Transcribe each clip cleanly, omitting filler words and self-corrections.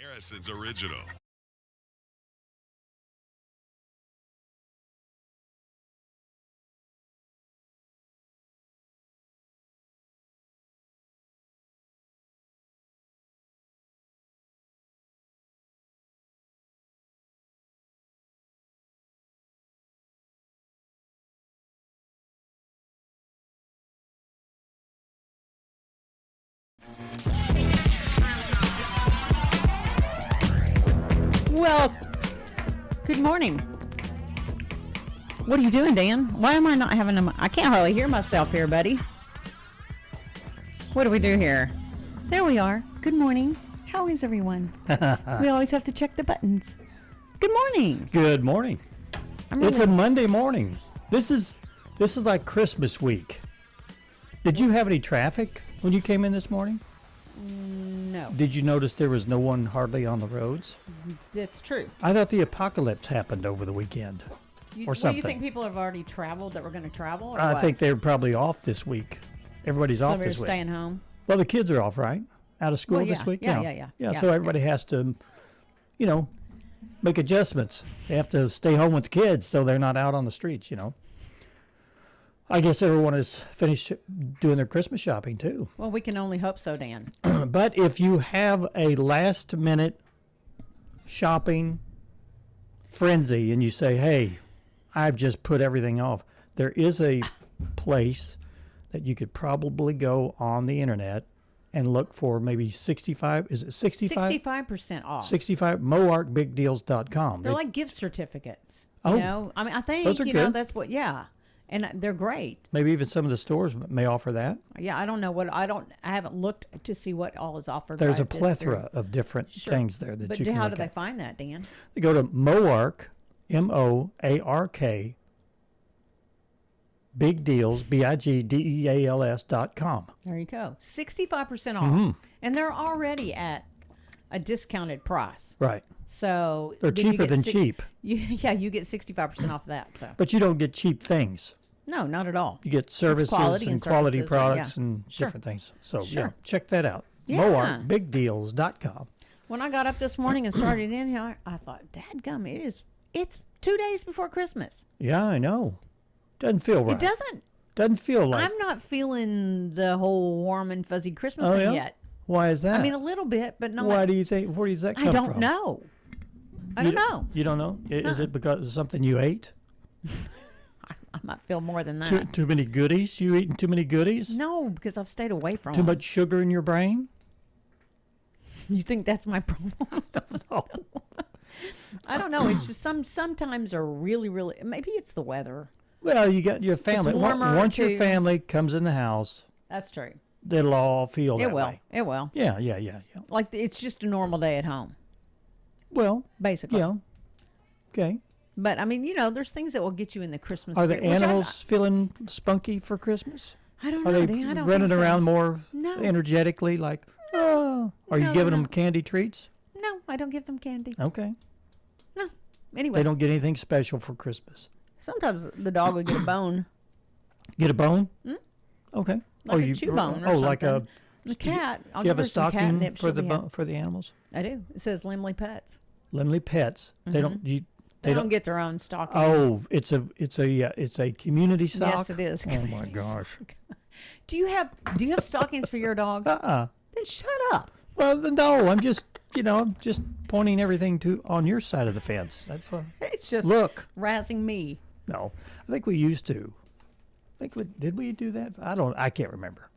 Harrison's original. Well, good morning. What are you doing, Dan? Why am I not having I can't hardly hear myself here, buddy. What do we do here? There we are. Good morning. How is everyone? We always have to check the buttons. Good morning. Good morning. It's a Monday morning. This is like Christmas week. Did you have any traffic when you came in this morning? No. Did you notice there was no one hardly on the roads? That's true. I thought the apocalypse happened over the weekend or something. You think people have already traveled that were going to travel? Or I what? think they're probably off this week. Everybody's off this week. Staying home? Well, the kids are off, right? Out of school this week? Yeah, so everybody has to, make adjustments. They have to stay home with the kids so they're not out on the streets, I guess everyone has finished doing their Christmas shopping, too. Well, we can only hope so, Dan. But if you have a last-minute shopping frenzy and you say, hey, I've just put everything off, there is a place that you could probably go on the internet and look for maybe 65, is it 65? 65% off. 65, moarkbigdeals.com. They're like gift certificates. Oh. I think, those are good. That's what, and they're great. Maybe even some of the stores may offer that. Yeah, I don't know I haven't looked to see what all is offered. There's a plethora of different things there that you can But how look do they at. find that, Dan? They go to Moark, MOARK, Big Deals, BIGDEALS.com. There you go. 65% off. And they're already at a discounted price. Right. So they're cheaper than cheap. You get 65% off that. So. But you don't get cheap things. No, not at all. You get services and quality products and different things. So check that out. Yeah. MoarkBigDeals.com. When I got up this morning and started in here, I thought, dadgum, it's 2 days before Christmas. Yeah, I know. Doesn't feel right. It doesn't. Doesn't feel like. I'm not feeling the whole warm and fuzzy Christmas thing yet. Why is that? I mean, a little bit, but not. Why do you think? Where does that come from? I don't know. I don't know. You don't know? Is it because of something you ate? I might feel more than that. Too many goodies? You eating too many goodies? No, because I've stayed away from Too much sugar in your brain? You think that's my problem? No. I don't know. It's just sometimes are really, really. Maybe it's the weather. Well, you got your family. It's warmer Once your family comes in the house, that's true. It'll all feel that way. It will. Yeah. Like it's just a normal day at home. Well, basically. Yeah. Okay. But I mean, there's things that will get you in the Christmas Are spirit. the animals feeling spunky for Christmas? I don't know. Are they running around more energetically? Like, are you giving them candy treats? No, I don't give them candy. Okay. No. Anyway. They don't get anything special for Christmas. Sometimes the dog will get a bone. Get a bone? Okay. Like a chew bone or something. Like a... The cat. Do you have a stocking for the animals? I do. It says Limley Pets. Limley Pets. Mm-hmm. They don't get their own stocking. Oh, it's a community stock. Yes, it is. Oh my gosh. Do you have stockings for your dogs? Then shut up. Well, no, I'm just pointing everything on your side of the fence. That's what. It's just razzing me. No, I think we used to. Did we do that? I can't remember.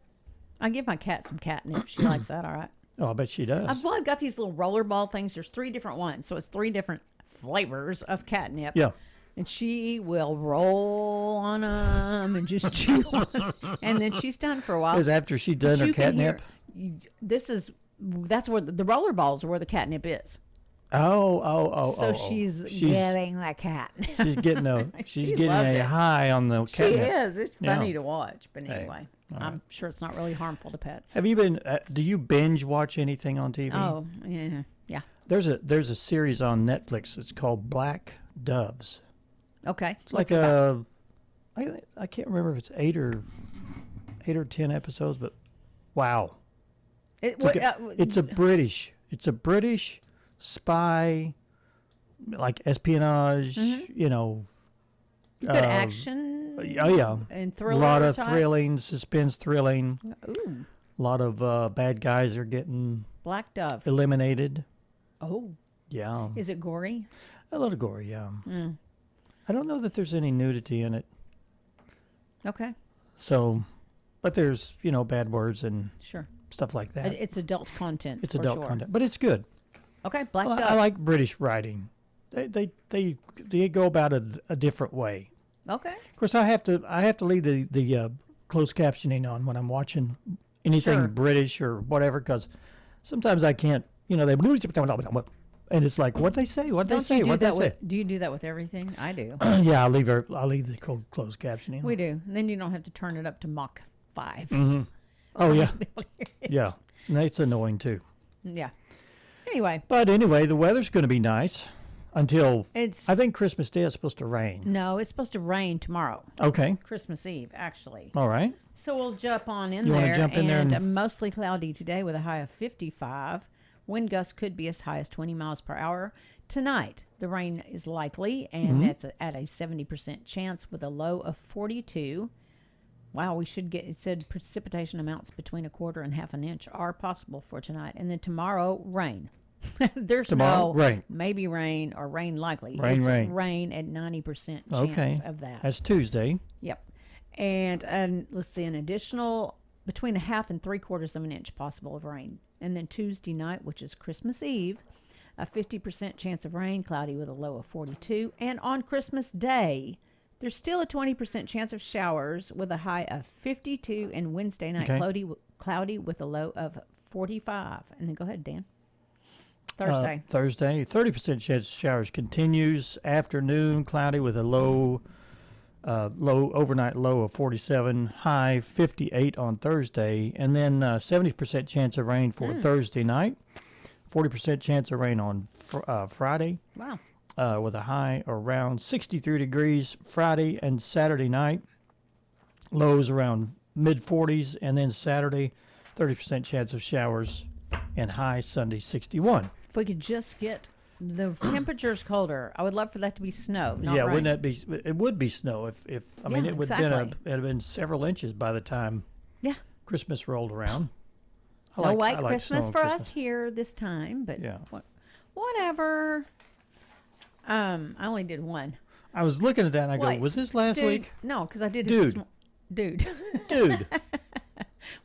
I give my cat some catnip. She likes that, all right. Oh, I bet she does. I've got these little rollerball things. There's 3 different ones, so it's 3 different flavors of catnip. Yeah. And she will roll on them and just chew on them. And then she's done for a while. Because after she's done her catnip? That's where the rollerballs are where the catnip is. So she's getting the catnip. She's getting a high on the catnip. She is. It's funny to watch. But anyway, I'm sure it's not really harmful to pets. Have you been, do you binge watch anything on TV? Oh, yeah. Yeah. There's a series on Netflix. It's called Black Doves. Okay. It's like I can't remember if it's 8 or 10 episodes, but wow. It's a British spy, like espionage, you know. Good action. Oh, yeah. And A thriller. lot of type? thrilling, suspense thrilling. Ooh. A lot of bad guys are getting Black Dove. eliminated. Oh. Yeah. Is it gory? A little gory, yeah. Mm. I don't know that there's any nudity in it. Okay. So, but there's, you know, bad words and Sure. stuff like that. It's adult content. It's for adult sure. content, but it's good. Okay. Black Well, Dove. I like British writing. They go about it a different way. Okay. Of course, I have to leave the closed captioning on when I'm watching anything Sure. British or whatever, because sometimes I can't. You know, they and it's like, what they say? What they Don't say? you do What they that say? with? Do you do that with everything? I do. Yeah, I'll leave the closed captioning. We do. And then you don't have to turn it up to Mach 5. Mm-hmm. Oh yeah, yeah. And that's annoying too. Yeah. Anyway, But anyway, the weather's going to be nice until it's I think Christmas Day is supposed to rain. no, it's supposed to rain tomorrow. Okay, Christmas Eve, actually. all right. So we'll jump on in You wanna there. jump in there and mostly cloudy today with a high of 55. Wind gusts could be as high as 20 miles per hour. Tonight, the rain is likely, and that's at a 70% chance with a low of 42. Wow, we should get, it said precipitation amounts between a quarter and half an inch are possible for tonight. And then tomorrow, rain. There's Tomorrow, no rain. maybe rain or rain likely. Rain, It's rain. rain at 90% chance Okay, of that. that's Tuesday. Yep. And let's see, an additional between a half and 3/4 of an inch possible of rain. And then Tuesday night, which is Christmas Eve, a 50% chance of rain, cloudy with a low of 42. And on Christmas Day, there's still a 20% chance of showers with a high of 52. And Wednesday night, Okay. cloudy with a low of 45. And then go ahead, Dan. Thursday. Thursday, 30% chance of showers continues. Afternoon, cloudy with a low overnight low of 47. High 58 on Thursday, and then 70% chance of rain for Thursday night. 40% chance of rain on Friday. Wow. With a high around 63 degrees Friday and Saturday night. Lows around mid 40s, and then Saturday, 30% chance of showers, and high Sunday 61. If we could just get the temperatures colder, I would love for that to be snow. Not Yeah, rain. wouldn't that be? It would be snow if I mean Yeah, it would exactly. have been several inches by the time Yeah. Christmas rolled around. No white I like Christmas snow for on us Christmas. here this time, but Yeah. whatever. I only did one. I was looking at that and I Wait, go, was this last Dude, week? No, because I did it Dude. this Dude. Dude.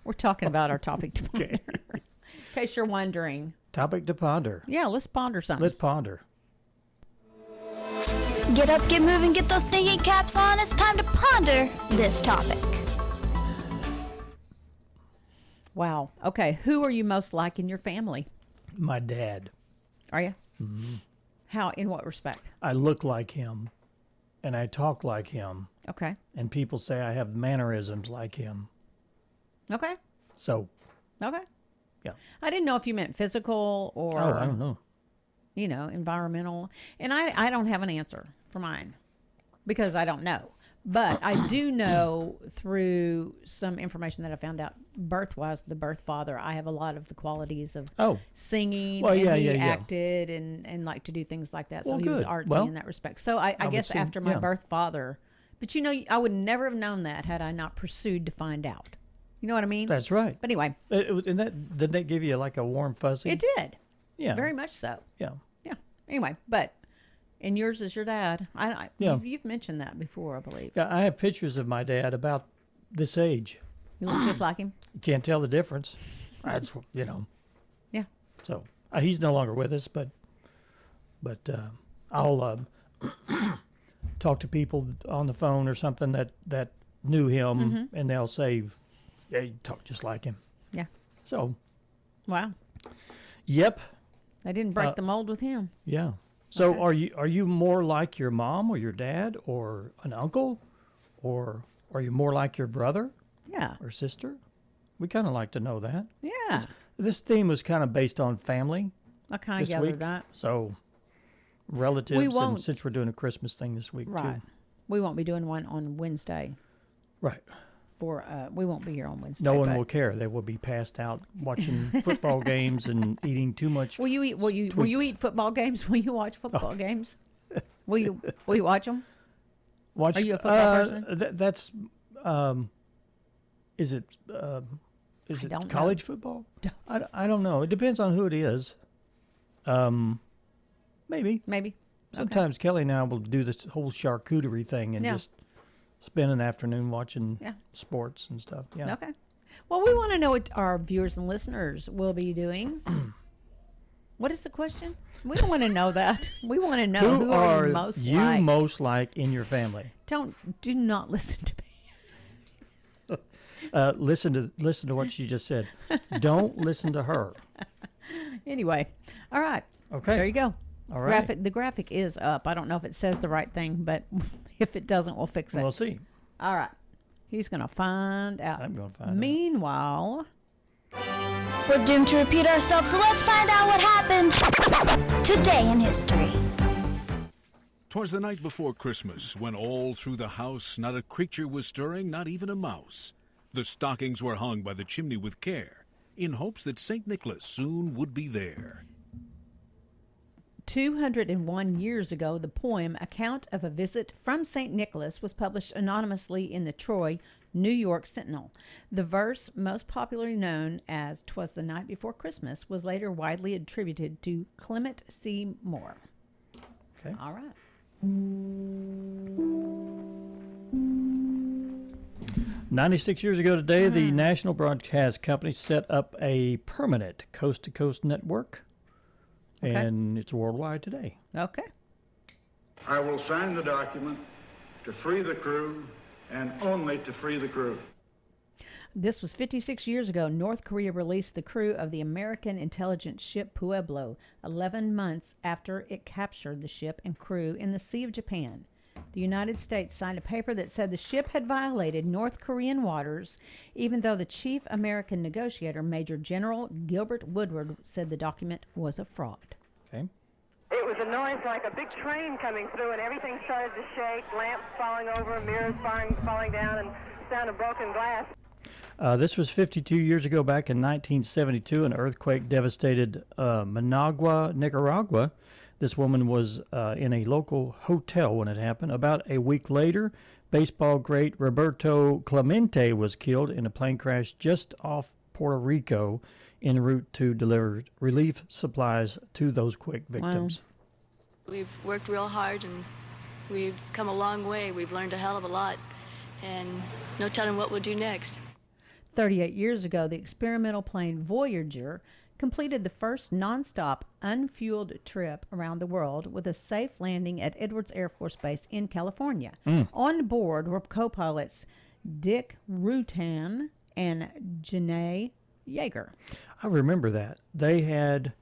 We're talking about our topic tomorrow. Okay. In case you're wondering. Topic to ponder. Yeah, let's ponder something. Let's ponder. Get up, get moving, get those thinking caps on. It's time to ponder this topic. Wow. Okay, who are you most like in your family? My dad. Are you? Mm-hmm. How? In what respect? I look like him and I talk like him, Okay. and people say I have mannerisms like him. Okay. So, Okay. yeah. I didn't know if you meant physical or Oh, I don't know. environmental. And I don't have an answer for mine because I don't know. But I do know through some information that I found out birth-wise, the birth father, I have a lot of the qualities of singing. Well, and yeah, he yeah, yeah. acted and like to do things like that. So Well, he was good. artsy Well, in that respect. So I would guess say, after my yeah. birth father, but I would never have known that had I not pursued to find out. You know what I mean? That's right. But anyway, And that didn't that give you like a warm fuzzy? it did. Yeah. Very much so. Yeah. Yeah. Anyway, but and yours is your dad. Yeah. You've mentioned that before, I believe. Yeah, I have pictures of my dad about this age. You look just like him. You can't tell the difference. That's Yeah. So he's no longer with us, but I'll talk to people on the phone or something that knew him, and they'll say, "Yeah, you talk just like him." Yeah. So, Wow. yep, They didn't break the mold with him. yeah. So Okay. are you more like your mom or your dad or an uncle, or are you more like your brother Yeah. or sister? We kind of like to know that. Yeah. This theme was kind of based on family I kind of this gathered week, that. so relatives, and won't- since we're doing a Christmas thing this week Right. too. We won't be doing one on Wednesday. Right. we won't be here on Wednesday. No one but will care. They will be passed out watching football games and eating too much. Will you eat football games? Will you watch football games? Will you watch them? Watch. Are you a football person? That's. Is it don't college football? I don't know. It depends on who it is. Maybe. Sometimes Kelly and I will do this whole charcuterie thing and just spend an afternoon watching sports and stuff. Yeah. Okay. Well, we want to know what our viewers and listeners will be doing. What is the question? We don't want to know that. We want to know who are you most like in your family. Do not listen to me. Listen to what she just said. Don't listen to her. Anyway, all right. Okay. There you go. All right. The graphic is up. I don't know if it says the right thing, but if it doesn't, we'll fix it. We'll see. All right. He's going to find out. I'm going to find out. Meanwhile, We're doomed to repeat ourselves, so let's find out what happened today in history. 'Twas the night before Christmas, when all through the house not a creature was stirring, not even a mouse. The stockings were hung by the chimney with care, in hopes that St. Nicholas soon would be there. 201 years ago, the poem Account of a Visit from St. Nicholas was published anonymously in the Troy, New York Sentinel. The verse, most popularly known as 'Twas the Night Before Christmas, was later widely attributed to Clement C. Moore. Okay. All right. 96 years ago today, the National Broadcast Company set up a permanent coast-to-coast network, and it's worldwide today. Okay. I will sign the document to free the crew and only to free the crew. This was 56 years ago. North Korea released the crew of the American intelligence ship Pueblo 11 months after it captured the ship and crew in the Sea of Japan. The United States signed a paper that said the ship had violated North Korean waters, even though the chief American negotiator, Major General Gilbert Woodward, said the document was a fraud. Okay. It was a noise like a big train coming through, and everything started to shake, lamps falling over, mirrors falling down, and sound of broken glass. This was 52 years ago, back in 1972. An earthquake devastated Managua, Nicaragua. This woman was in a local hotel when it happened. About a week later, baseball great Roberto Clemente was killed in a plane crash just off Puerto Rico en route to deliver relief supplies to those quake victims. Wow. We've worked real hard and we've come a long way. We've learned a hell of a lot, and no telling what we'll do next. 38 years ago, the experimental plane Voyager completed the first nonstop, unfueled trip around the world with a safe landing at Edwards Air Force Base in California. On board were co-pilots Dick Rutan and Janae Yeager. I remember that. They had,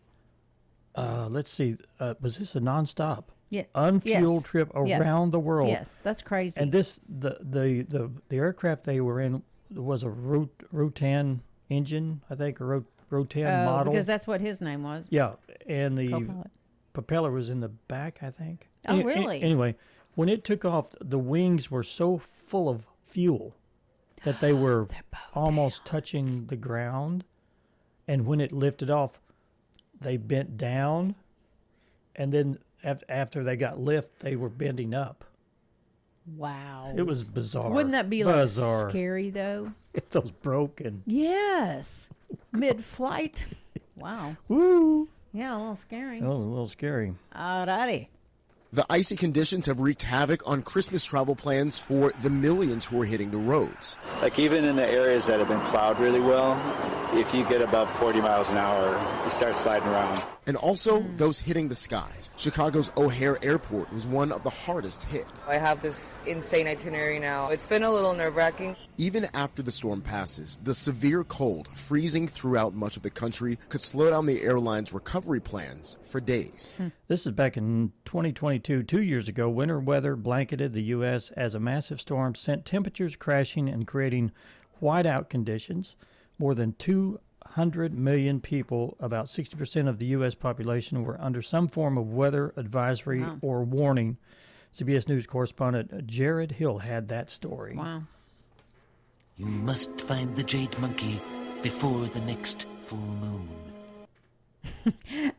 let's see, was this a nonstop? Yeah. Unfueled Yes. trip Yes. around the world. Yes, that's crazy. And this, the aircraft they were in was a Rutan engine, I think, a Rutan model. Because that's what his name was. Yeah, and the Co-pilot. propeller was in the back, I think. Oh, really? Anyway, when it took off, the wings were so full of fuel that they were almost touching the ground. And when it lifted off, they bent down. And then after they got lift, they were bending up. Wow. It was bizarre. Wouldn't that be bizarre. like scary, though? If those broke and... Yes. Mid-flight. Wow. Woo! Yeah, a little scary. That was a little scary. Alrighty. The icy conditions have wreaked havoc on Christmas travel plans for the millions who are hitting the roads. Like even in the areas that have been plowed really well, if you get above 40 miles an hour, you start sliding around. And also those hitting the skies. Chicago's O'Hare Airport was one of the hardest hit. I have this insane itinerary now. It's been a little nerve-wracking. Even after the storm passes, the severe cold, freezing throughout much of the country, could slow down the airline's recovery plans for days. This is back in 2022. 2 years ago, winter weather blanketed the U.S. as a massive storm sent temperatures crashing and creating whiteout conditions. More than 200 million people, about 60% of the U.S. population, were under some form of weather advisory or warning. CBS News correspondent Jared Hill had that story. Wow. You must find the jade monkey before the next full moon.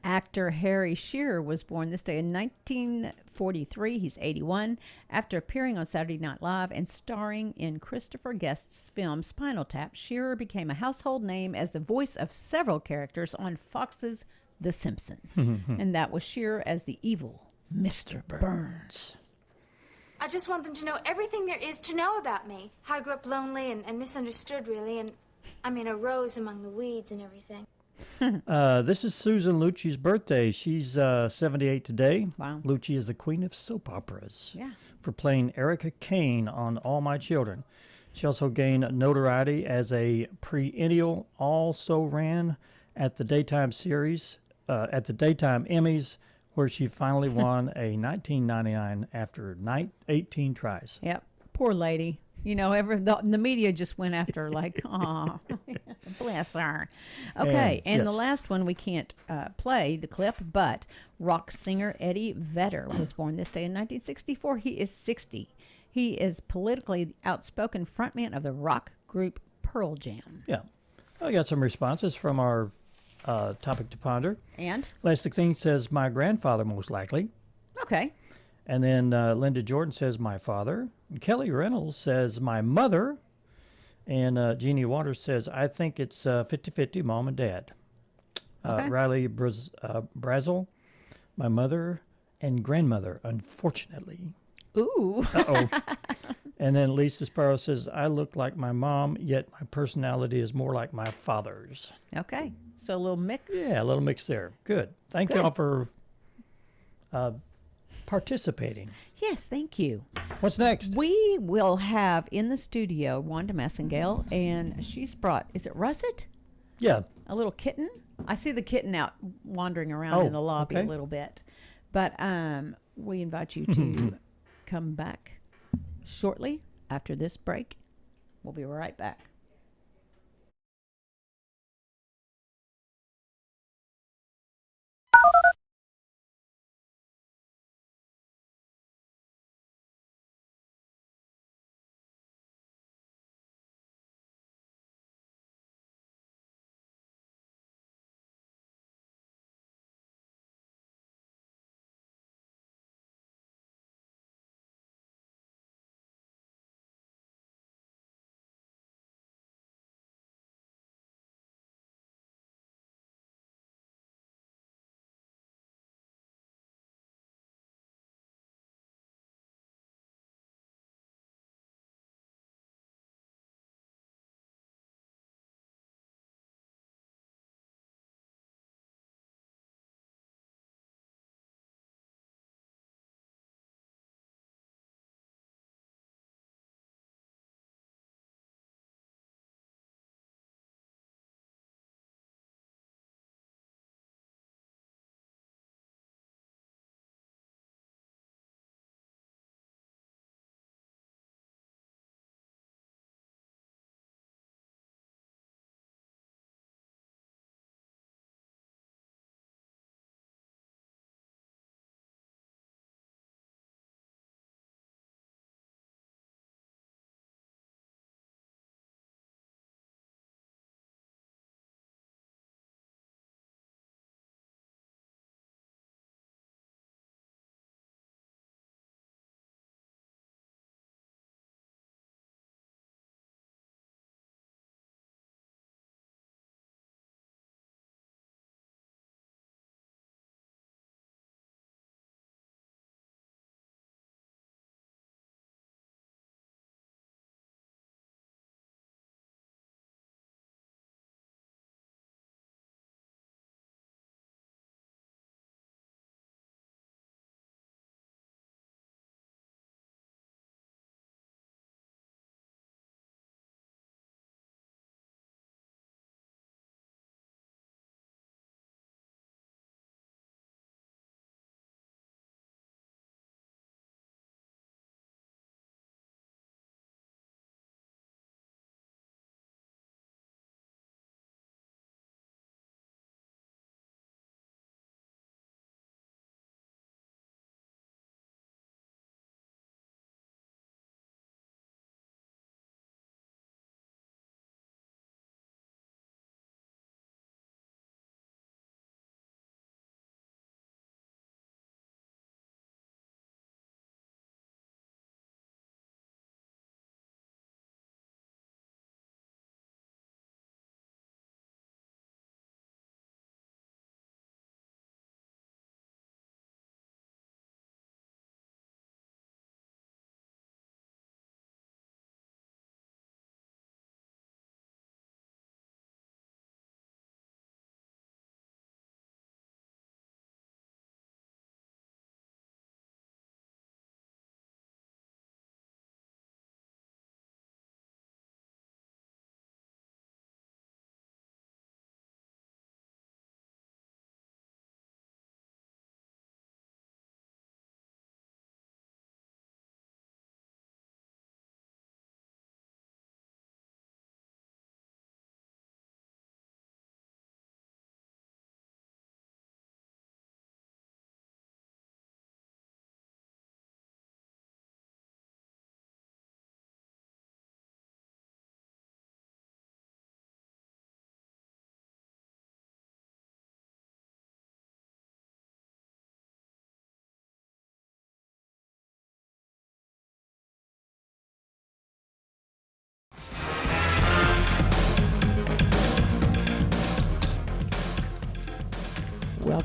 Actor Harry Shearer was born this day in 1943. He's 81. After appearing on Saturday Night Live and starring in Christopher Guest's film Spinal Tap, Shearer became a household name as the voice of several characters on Fox's The Simpsons. And that was Shearer as the evil Mr. Burns. I just want them to know everything there is to know about me. How I grew up lonely and misunderstood, really, and I mean, a rose among the weeds and everything. This is Susan Lucci's birthday. She's 78 today. Wow. Lucci is the queen of soap operas. Yeah. For playing Erica Kane on All My Children. She also gained notoriety as a perennial, also ran at the daytime series, at the daytime Emmys, where she finally won a 1999 after 18 tries. Yep. Poor lady. You know, the media just went after her like, aw, bless her. Okay, and yes. the last one we can't play the clip, but rock singer Eddie Vedder was born this day in 1964. He is 60. He is politically outspoken frontman of the rock group Pearl Jam. Yeah. I got some responses from our topic to ponder. And? Elastic Thing says, my grandfather, most likely. Okay. And then Linda Jordan says, my father. And Kelly Reynolds says, my mother. And Jeannie Waters says, I think it's 50-50, mom and dad. Okay. Riley Brazel, my mother and grandmother, unfortunately. Ooh. Uh-oh. And then Lisa Sparrow says, I look like my mom, yet my personality is more like my father's. Okay. So a little mix. Yeah, a little mix there. Good. Thank you all for participating. Yes, thank you. What's next? We will have in the studio Wanda Massengale, and she's brought, is it Russet? Yeah. A little kitten. I see the kitten out wandering around in the lobby a little bit. But we invite you to come back shortly after this break. We'll be right back.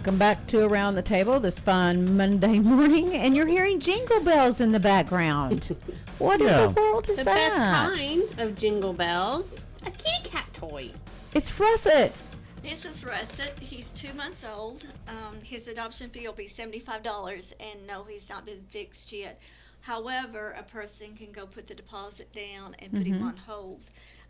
Welcome back to Around the Table this fine Monday morning, and you're hearing jingle bells in the background. What in the world is the that? best kind of jingle bells. A kitty cat toy. It's Russet. This is Russet. He's 2 months old. His adoption fee will be $75, and no, he's not been fixed yet. However, a person can go put the deposit down and put him on hold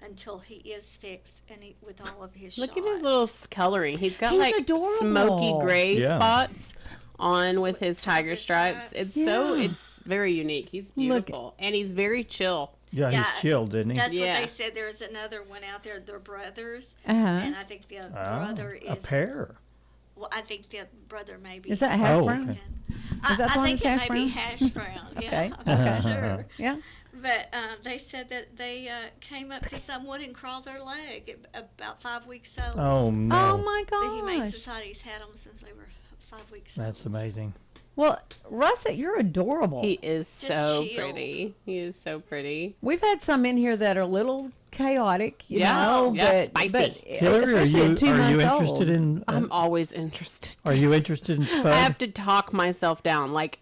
until he is fixed and with all of his Look shots. at his little coloring. He's got He's like adorable. smoky gray Yeah. spots on with his tiger stripes. It's very unique. He's beautiful. And he's very chill. Yeah, he's chilled, didn't he? That's what they said. There's another one out there. They're brothers, Uh-huh. and I think the other brother is a pair. Well, I think the brother may be. Is that hash brown? Okay. Is that the I one think that's it hash may be brown? hash brown. Yeah, Okay. I'm not sure. Yeah. But they said that they came up to someone and crawled their leg at about 5 weeks old. Oh, no. Oh, my The Humane gosh. Society's had them since they were 5 weeks old. That's amazing. Well, Russet, you're adorable. He is so chilled. pretty. He is so pretty. We've had some in here that are a little chaotic, you Yeah. know, Yeah, but spicy. Hillary, are especially you at 2 months interested old. in? I'm always interested. Are you interested in Spud? I have to talk myself down. Like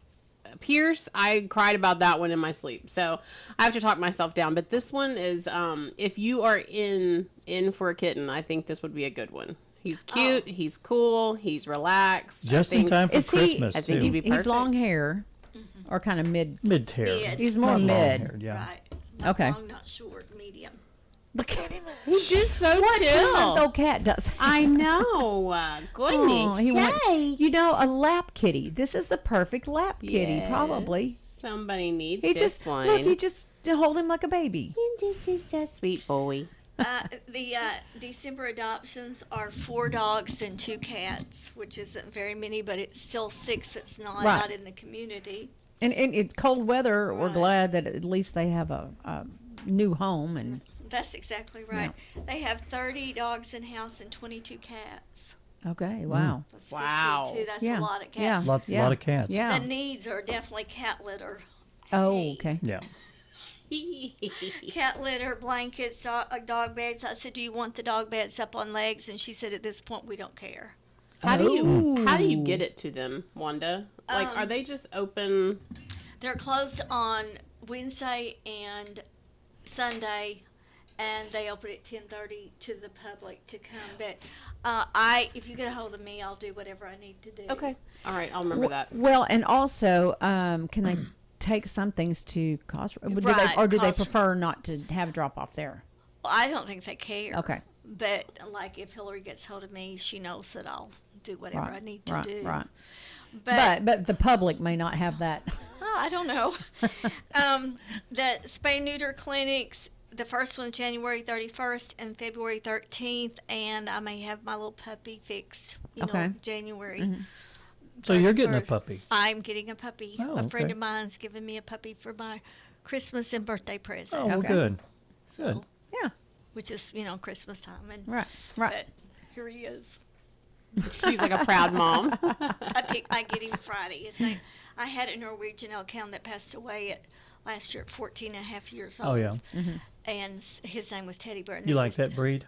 Pierce, I cried about that one in my sleep, so I have to talk myself down. But this one is, if you are in for a kitten, I think this would be a good one. He's cute. He's cool. He's relaxed. Just in time for Christmas, I think too. he'd be perfect. He's long hair, or kind of mid hair. He's more Not mid. long-haired, yeah. Right. Okay. Long, not short, medium. Look at him. He's just so What chill. 2-month-old cat does? I know. Goodness Oh, he want- sakes. you know, a lap kitty. This is the perfect lap kitty, probably. Somebody needs He this just one. look. He just hold him like a baby. And this is a sweet boy. The December adoptions are 4 dogs and 2 cats, which isn't very many, but it's still 6 that's not Right. out in the community. And in cold weather, we're glad that at least they have a new home. And That's exactly right. They have 30 dogs in house and 22 cats. okay, wow, That's Wow. 52. That's Yeah. a lot of Yeah. cats. Lot of cats. yeah. The needs are definitely cat litter. Oh, okay. Yeah. Cat litter, blankets, dog beds. I said, do you want the dog beds up on legs? And she said, at this point, we don't care. How do you get it to them, Wanda? Like, are they just open? They're closed on Wednesday and Sunday, and they open at 10:30 to the public to come. But if you get a hold of me, I'll do whatever I need to do. Okay. All right. I'll remember that. Well, and also, can they take some things to Cosgrove? Do Right, or do they Cosgrove. prefer not to have drop off there? Well, I don't think they care. Okay. But like, if Hillary gets hold of me, she knows that I'll do whatever I need to do. Right. But But the public may not have that. I don't know. The spay neuter clinics, the first one's January 31st and February 13th, and I may have my little puppy fixed, Okay. January. So you're getting a 31st. puppy. I'm getting a puppy. Oh, a friend okay. of mine's giving me a puppy for my Christmas and birthday present. Oh, well, Okay. good. So, Yeah. which is, Christmas time. And, Right. But here he is. She's like a proud mom. I get him Friday. His name, I had a Norwegian elk hound that passed away last year at 14 and a half years old. Oh, yeah. And his name was Teddy Bear. And You this like is- that breed?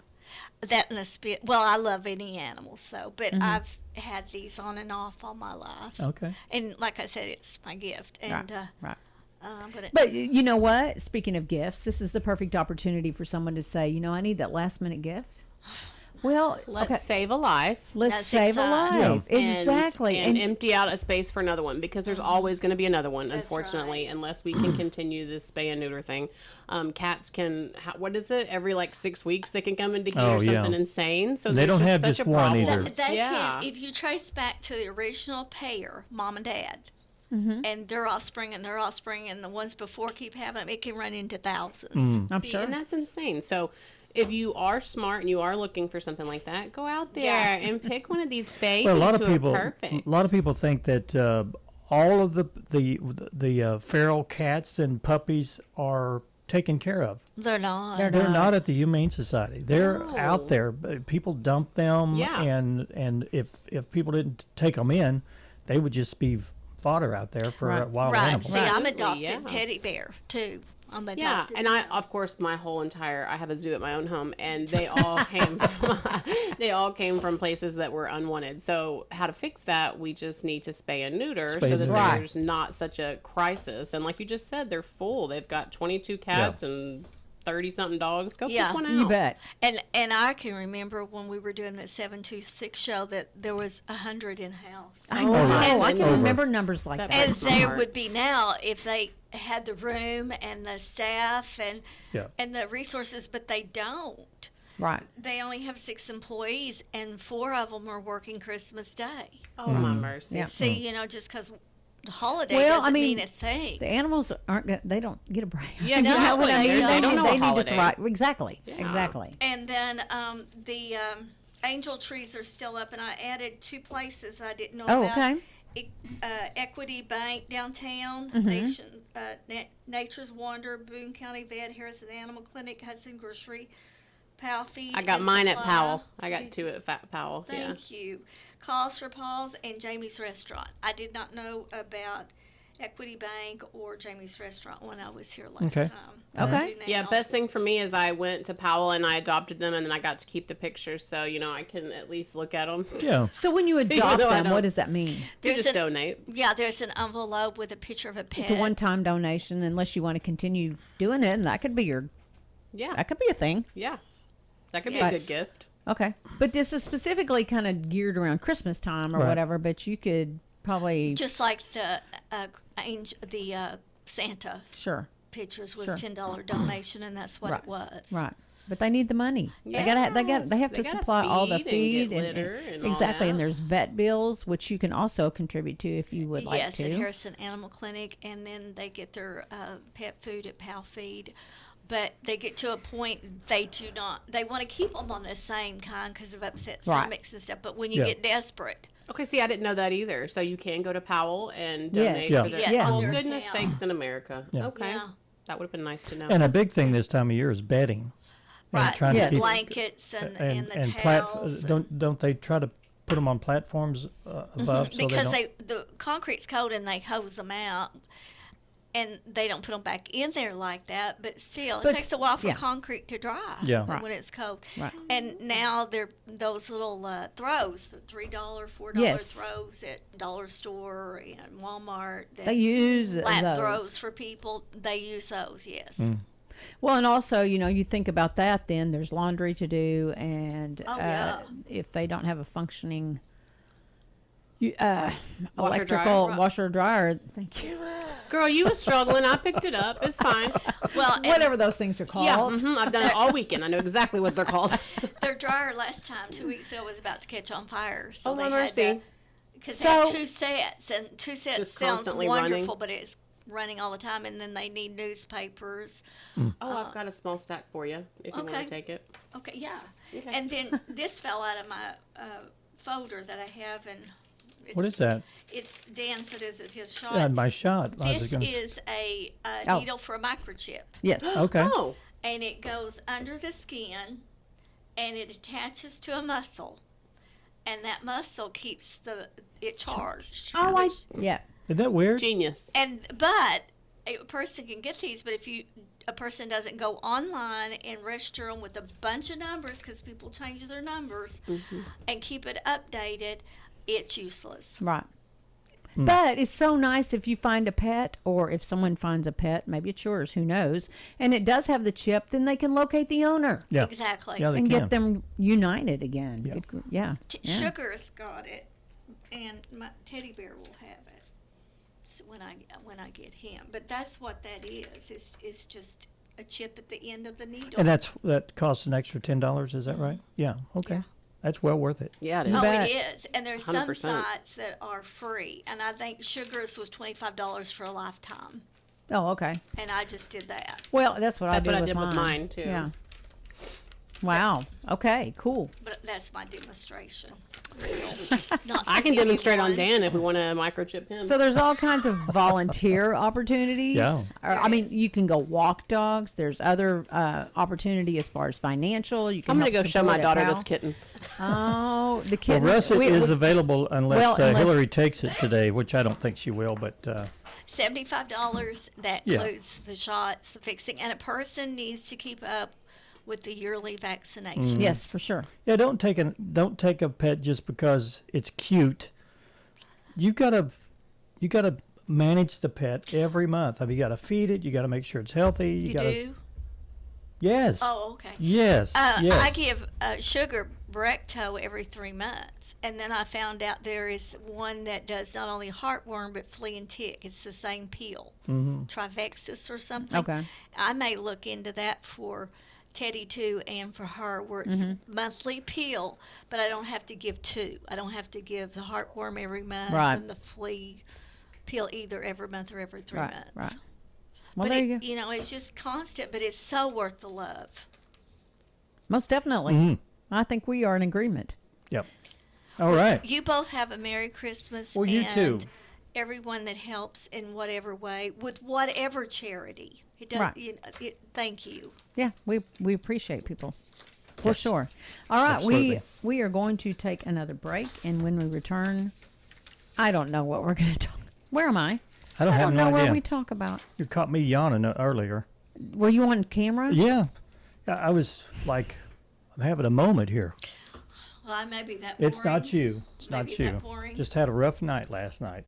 That and a spit. Well, I love any animals, though. But I've had these on and off all my life. Okay. And like I said, it's my gift. And Right. I'm going to... But you know what? Speaking of gifts, this is the perfect opportunity for someone to say, I need that last minute gift. Well, Let's save a life. Let's That's save a exciting. life. Exactly. And empty out a space for another one, because there's always going to be another one, That's unfortunately, right. unless we can continue this spay and neuter thing. Cats can, what is it? Every 6 weeks they can come into here, Oh, yeah. something insane. So They there's don't just have such just a one problem. either. They Yeah. can, if you trace back to the original pair, mom and dad, Mm-hmm. and their offspring and the ones before keep having them, it can run into thousands. I'm See, sure. and that's insane. So if you are smart and you are looking for something like that, go out there and pick one of these babies. Well, a lot of who are people, perfect. think that all of the feral cats and puppies are taken care of. They're not. They're They're not at the Humane Society. They're No. out there. People dump them, Yeah. and if people didn't take them in, they would just be fodder out there for Right. wild Right. animals. See, I'm Absolutely, adopted yeah. teddy bear too. I'm adopted. Yeah, and I, of course, I have a zoo at my own home, and they all came from places that were unwanted. So how to fix that? We just need to spay and neuter so that there's not such a crisis. And like you just said, they're full. They've got 22 cats and 30-something dogs. Go pick one out. You bet. And I can remember when we were doing the 726 show that there was 100 in house. I know. I can remember numbers like that. And there would be now if they had the room and the staff and the resources, but they don't. Right. They only have 6 employees, and 4 of them are working Christmas Day. Oh, my mercy. Yeah. See, just because the holiday doesn't mean a thing. The animals they don't get a break. Yeah, no, they don't know a need holiday. to thrive. Exactly. Yeah. Exactly. And then the angel trees are still up, and I added 2 places I didn't know about. Okay. Equity Bank downtown, Nature's Wonder, Boone County Vet, Harrison Animal Clinic, Hudson Grocery, Powell Feed. I got mine at Powell. I got 2 at Powell. Thank you. Calls for Paul's and Jamie's Restaurant. I did not know about Equity Bank or Jamie's Restaurant when I was here last time. Okay. Yeah, best thing for me is I went to Powell and I adopted them, and then I got to keep the pictures, so I can at least look at them. Yeah. So when you adopt them, what does that mean? You just donate. Yeah, there's an envelope with a picture of a pet. It's a one-time donation, unless you want to continue doing it, and that could be that could be a thing. Yeah, that could be a good gift. Okay, but this is specifically kind of geared around Christmas time or whatever. But you could probably just like the Santa pictures was $10 donation, and that's what it was. Right, but they need the money. Yes. They have to supply all the feed and exactly, all and there's vet bills which you can also contribute to if you would like to. Yes, at Harrison Animal Clinic, and then they get their pet food at Powell Feed. But they get to a point they want to keep them on the same kind because of upset stomachs and stuff. But when you get desperate. Okay, see, I didn't know that either. So you can go to Powell and donate Yes. for the Yes. goodness sakes in America. Yeah. Okay. That would have been nice to know. And a big thing this time of year is bedding. Right. Trying to keep, blankets and the towels. Don't they try to put them on platforms above? Because the concrete's cold and they hose them out. And they don't put them back in there like that, but still, it takes a while for concrete to dry when it's cold. Right. And now they're those little throws, the $3, $4 throws at Dollar Store and Walmart. They use lap those. throws for people. They use those, yes. Well, and also, you think about that. Then there's laundry to do, and if they don't have a functioning electrical washer dryer. Thank you. Girl, you was struggling. I picked it up. It's fine. Well, whatever those things are called. Yeah, I've done it all weekend. I know exactly what they're called. Their dryer last time, 2 weeks ago, was about to catch on fire. So my mercy. Because they have 2 sets, and 2 sets sounds wonderful, running. but it's running all the time, and then they need newspapers. Oh, I've got a small stack for you if you want to take it. Okay, yeah. Okay. And then this fell out of my folder that I have, and what is that? It's Dan said, is it his shot? Yeah, my shot. This is a needle for a microchip. Yes. Okay. Oh. And it goes under the skin, and it attaches to a muscle, and that muscle keeps it charged. Oh, yeah. Isn't that weird? Genius. But a person can get these, but if a person doesn't go online and register them with a bunch of numbers, because people change their numbers, and keep it updated, it's useless. Right. But it's so nice if you find a pet, or if someone finds a pet, maybe it's yours, who knows, and it does have the chip, then they can locate the owner. Yeah. Exactly. Yeah, and get them united again. Yeah. Sugar's got it, and my teddy bear will have it when I get him. But that's what that is. It's just a chip at the end of the needle. And that costs an extra $10, is that right? Yeah. Okay. Yeah. That's well worth it. Yeah, it is. Oh, it is. And there's 100%. some sites that are free. And I think Sugar's was $25 for a lifetime. Oh, okay. And I just did that. Well, that's what I did with mine, too. Yeah. Wow. Okay, cool. But that's my demonstration. I can demonstrate on Dan if we want to microchip him. So there's all kinds of volunteer opportunities. Yeah. I mean, you can go walk dogs. There's other opportunity as far as financial. You can. I'm going to go show my daughter this kitten. Oh, the kitten. Well, Russet is available unless Hillary takes it today, which I don't think she will. But $75. That Yeah. includes the shots, the fixing, and a person needs to keep up with the yearly vaccinations. Yes, for sure. Yeah, don't take a pet just because it's cute. You gotta manage the pet every month. I mean, you gotta feed it. You gotta make sure it's healthy. You gotta, do? Yes. Oh, okay. Yes. Yes. I give sugar Brecto every 3 months, and then I found out there is one that does not only heartworm but flea and tick. It's the same pill, Trivexis or something. Okay. I may look into that for Teddy too, and for her, where it's monthly pill, but I don't have to give two. I don't have to give the heartworm every month Right. and the flea pill either every month or every 3 months. Right. Well, But there you go. you know, it's just constant, but it's so worth the love. Most definitely. I think we are in agreement. Yep. All right. You both have a Merry Christmas. Well, you and too. Everyone that helps in whatever way, with whatever charity. It does. Right. Thank you. Yeah, we appreciate people. For sure. All right, Absolutely. we are going to take another break, and when we return, I don't know what we're going to talk. Where am I? I don't have know no where idea. we talk about. You caught me yawning earlier. Were you on camera? Yeah. I was like, I'm having a moment here. Well, I may be that boring. It's not you. It's Maybe not you. that boring. Just had a rough night last night.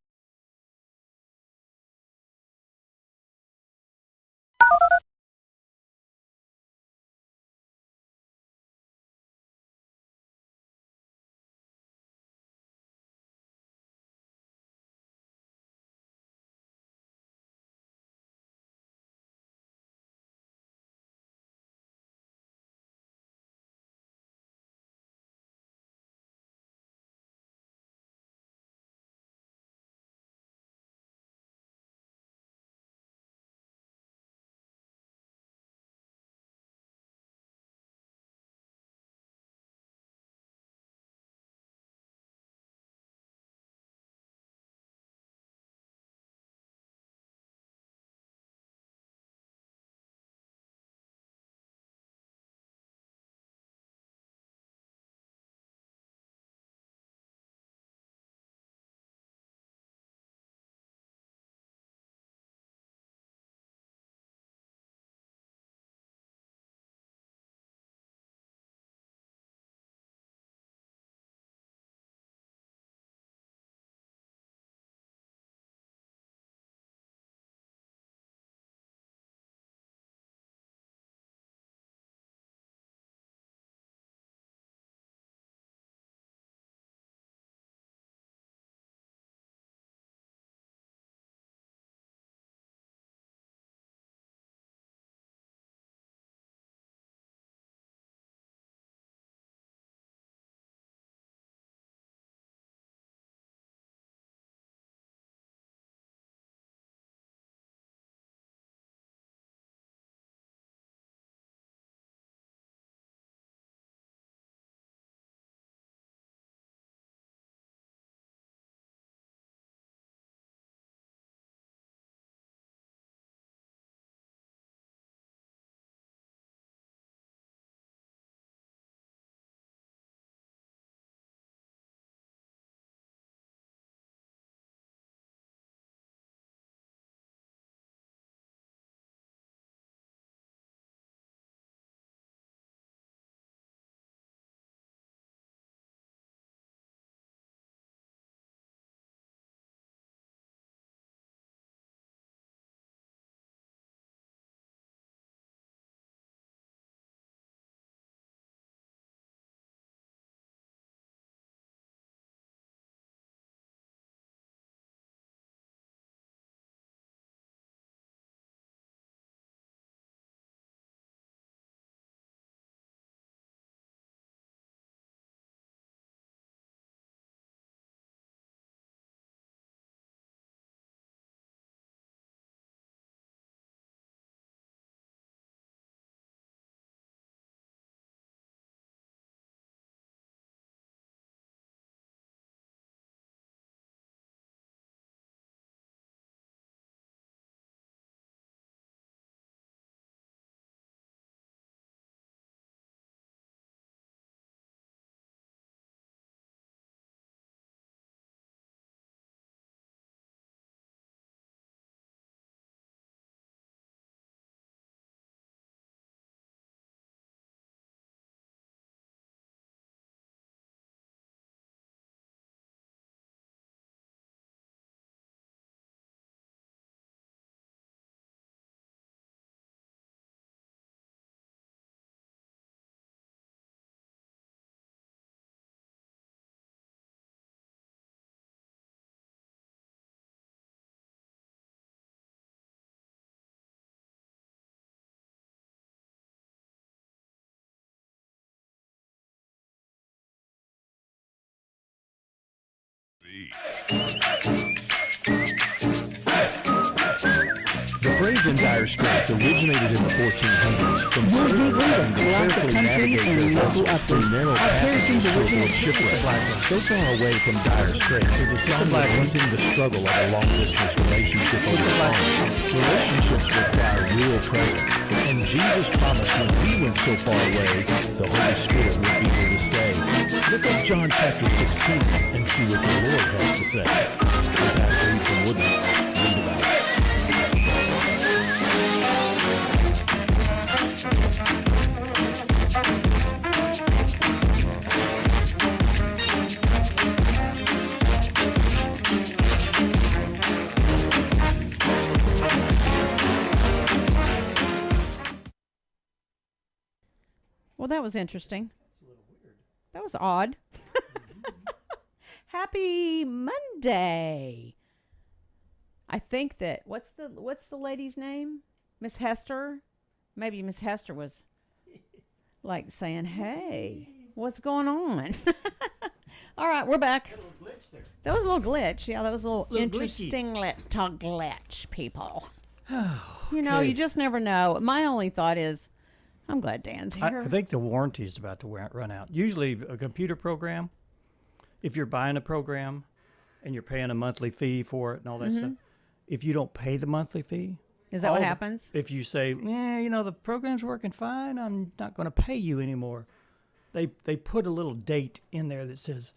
The phrase in dire straits originated in the 1400s from sailors having to carefully navigate their vessels through narrow passages to avoid shipwreck. So far away from dire straits is a song lamenting the struggle of a long-distance relationship over time. Relationships require real presence, and Jesus promised when he went so far away, the Holy Spirit would be here to stay. Look up John chapter 16 and see what the Lord has to say. I'm Pastor Ethan Woodland. Read about it. Well, that was interesting. That was odd. Happy Monday. I think that what's the lady's name? Miss Hester? Maybe Miss Hester was like saying, "Hey, what's going on?" All right, we're back. That was a little glitch. Yeah, that was a little interesting little glitch, people. You know, you just never know. My only thought is, I'm glad Dan's here. I think the warranty is about to run out. Usually a computer program, if you're buying a program and you're paying a monthly fee for it and all that stuff, if you don't pay the monthly fee. Is that what happens? If you say, the program's working fine, I'm not going to pay you anymore. They put a little date in there that says,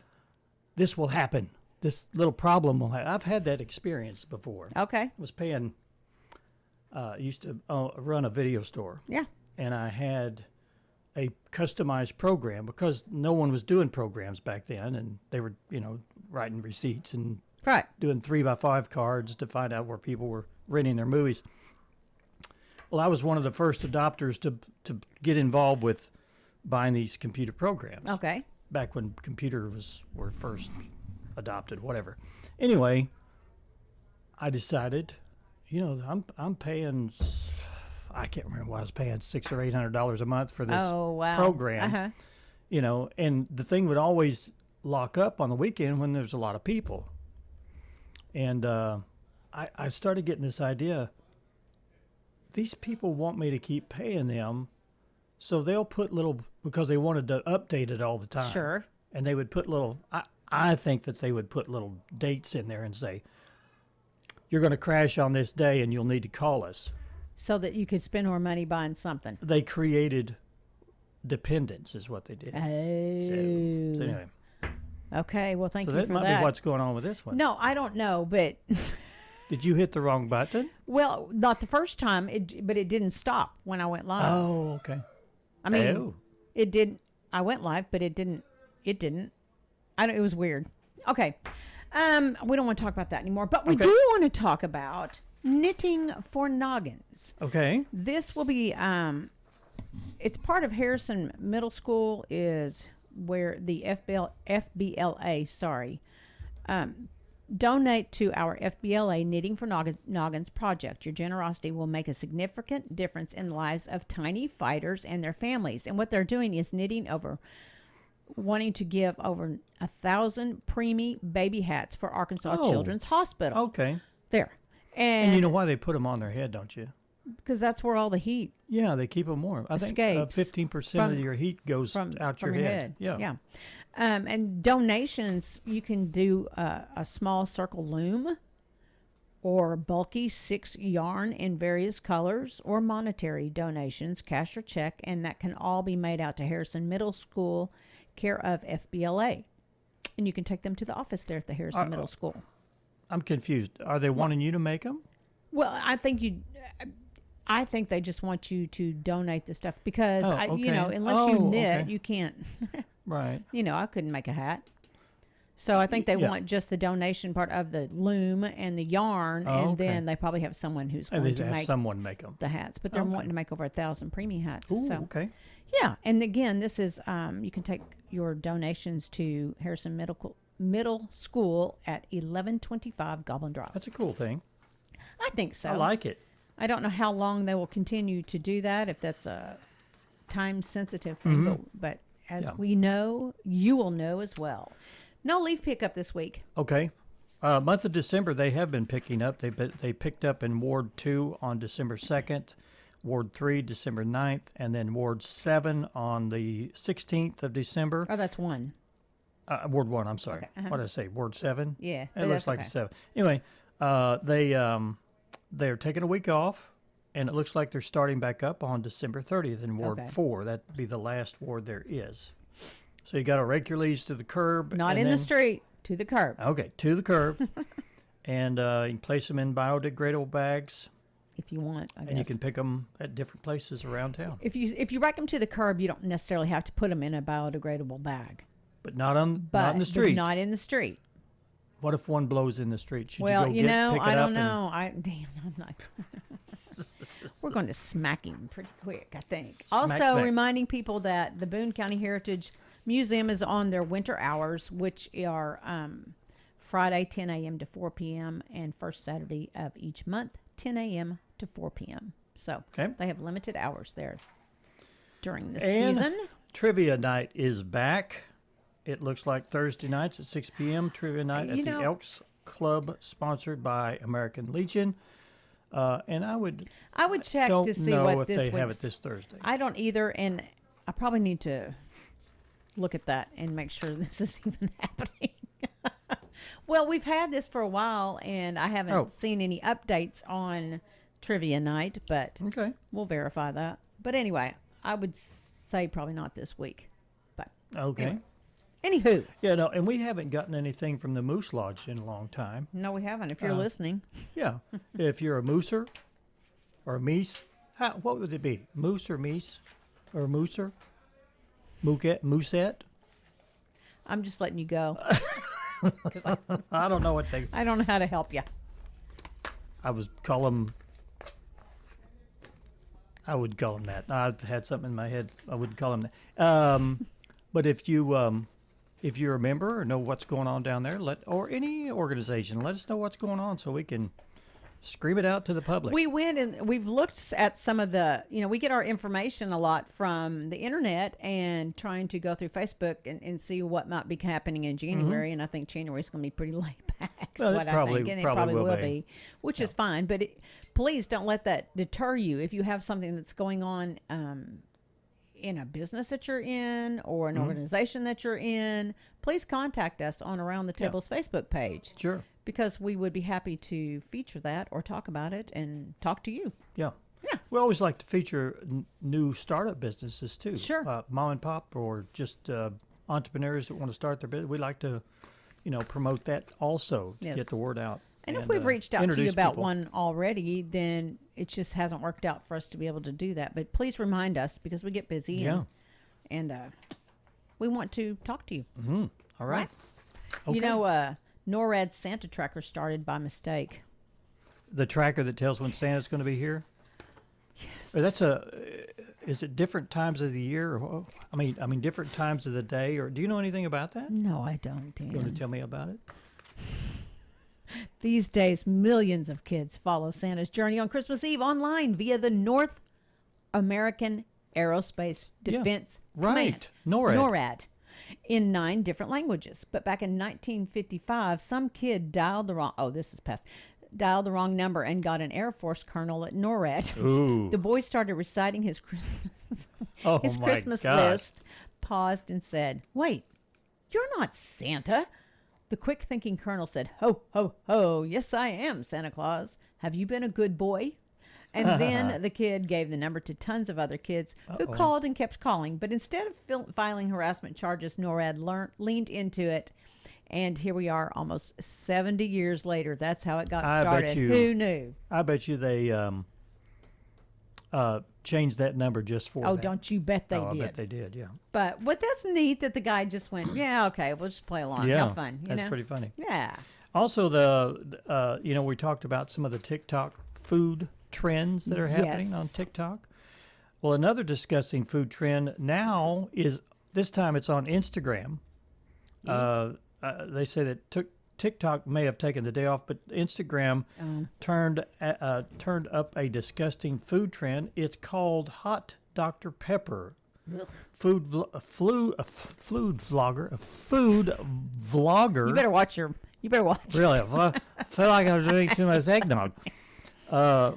this will happen. This little problem will happen. I've had that experience before. Okay. I was paying, used to run a video store. Yeah. And I had a customized program because no one was doing programs back then, and they were, writing receipts and doing 3x5 cards to find out where people were renting their movies. Well, I was one of the first adopters to get involved with buying these computer programs. Okay. Back when computers were first adopted, whatever. Anyway, I decided, I'm paying. I can't remember what I was paying, $600 or $800 a month for this program. And the thing would always lock up on the weekend when there's a lot of people. And I started getting this idea. These people want me to keep paying them, so they'll put because they wanted to update it all the time. Sure. And they would put I think that they would put little dates in there and say, you're going to crash on this day and you'll need to call us. So that you could spend more money buying something. They created dependence is what they did. Oh. So anyway. Okay, well, thank you for that. So that might be what's going on with this one. No, I don't know, but... Did you hit the wrong button? Well, not the first time, but it didn't stop when I went live. Oh, okay. I mean, it did. I went live, but it didn't. It was weird. Okay. We don't want to talk about that anymore, but we do want to talk about knitting for noggins. Okay. This will be, it's part of Harrison Middle School is where the FBLA, donate to our FBLA Knitting for Noggins project. Your generosity will make a significant difference in the lives of tiny fighters and their families. And what they're doing is wanting to give over 1,000 preemie baby hats for Arkansas Children's Hospital. Okay. There. And you know why they put them on their head, don't you? Because that's where all the heat. Yeah, they keep them warm. I think 15% of your heat goes out your head. Yeah. And donations, you can do a small circle loom or bulky 6 yarn in various colors, or monetary donations, cash or check, and that can all be made out to Harrison Middle School, care of FBLA. And you can take them to the office there at the Harrison Middle School. I'm confused. Are they wanting you to make them? Well, I think they just want you to donate the stuff because, unless you knit, you can't. Right. I couldn't make a hat. So I think they want just the donation part of the loom and the yarn, and then they probably have someone who's going to make them the hats. But they're wanting to make over 1,000 preemie hats. Ooh, so okay. Yeah, and again, this is you can take your donations to Harrison Middle School at 1125 Goblin Drive. That's a cool thing. I think so. I like it. I don't know how long they will continue to do that, if that's a time-sensitive thing, but as we know, you will know as well. No leaf pickup this week. Okay. Month of December, they have been picking up. They picked up in Ward 2 on December 2nd, Ward 3 December 9th, and then Ward 7 on the 16th of December. Oh, that's 1. Ward 1, I'm sorry. Okay, What did I say? Ward 7? Yeah, It looks like okay. a 7. Anyway, they're taking a week off, and it looks like they're starting back up on December 30th in Ward 4. That'd be the last ward there is. So you got to rake your leaves to the curb. Not and in the then- street, to the curb. Okay, to the curb. And you can place them in biodegradable bags. If you want, I guess. And you can pick them at different places around town. If you rake them to the curb, you don't necessarily have to put them in a biodegradable bag. But not in the street. But not in the street. What if one blows in the street? Should Well, you go pick it I up don't know. I'm not. We're going to smack him pretty quick, I think. Also, reminding people that the Boone County Heritage Museum is on their winter hours, which are Friday 10 a.m. to 4 p.m. and first Saturday of each month 10 a.m. to 4 p.m. So they have limited hours there during the season. Trivia night is back. It looks like Thursday nights at 6 p.m. Trivia night at the Elks Club, sponsored by American Legion. And I would check to see what if this they have it this Thursday. I don't either, and I probably need to look at that and make sure this is even happening. Well, we've had this for a while, and I haven't seen any updates on Trivia night, but we'll verify that. But anyway, I would say probably not this week. But okay. Anywho. Yeah, no, and we haven't gotten anything from the Moose Lodge in a long time. No, we haven't. If you're listening. Yeah. If you're a mooser or a meese, what would it be? Moose or meese? Or mooser? Moosette? I'm just letting you go. I don't know what they... I don't know how to help you. I would call them that. I had something in my head. I would call them that. But if you're a member or know what's going on down there, or any organization, let us know what's going on so we can scream it out to the public. We went and we've looked at some of the, we get our information a lot from the internet and trying to go through Facebook and see what might be happening in January. And I think January is going to be pretty laid back. Well, what I think. And it probably will be, which is fine. But please don't let that deter you. If you have something that's going on, in a business that you're in or an organization that you're in, please contact us on Around the Table's Facebook page. Sure. Because we would be happy to feature that or talk about it and talk to you. Yeah. Yeah. We always like to feature new startup businesses too. Sure. Mom and pop or just entrepreneurs that want to start their business. We like to, promote that also to get the word out. And if we've reached out to you about one already, then it just hasn't worked out for us to be able to do that. But please remind us because we get busy and we want to talk to you. Mm-hmm. All right. Okay. NORAD's Santa tracker started by mistake. The tracker that tells when Santa's going to be here? Yes. Is it different times of the year? Or, I mean, different times of the day? Or do you know anything about that? No, I don't, Dan. You want to tell me about it? These days, millions of kids follow Santa's journey on Christmas Eve online via the North American Aerospace Defense Command. NORAD. In 9 different languages. But back in 1955, some kid dialed the wrong number and got an Air Force colonel at NORAD. Ooh. The boy started reciting his Christmas list, paused and said, "Wait, you're not Santa." The quick-thinking colonel said, "Ho, ho, ho, yes I am, Santa Claus. Have you been a good boy?" And then the kid gave the number to tons of other kids who called and kept calling. But instead of filing harassment charges, NORAD leaned into it. And here we are almost 70 years later. That's how it got started. Who knew? I bet you they changed that number just for that. Oh, don't you bet they did. I bet they did, yeah. But that's neat that the guy just went, yeah, okay, we'll just play along. Have fun. That's pretty funny. Yeah. Also, we talked about some of the TikTok food trends that are happening on TikTok. Well, another disgusting food trend now is, this time it's on Instagram. They say that TikTok may have taken the day off, but Instagram turned up a disgusting food trend. It's called Hot Dr. Pepper. food vlogger. You better watch Really, it. I feel like I was drinking too much eggnog.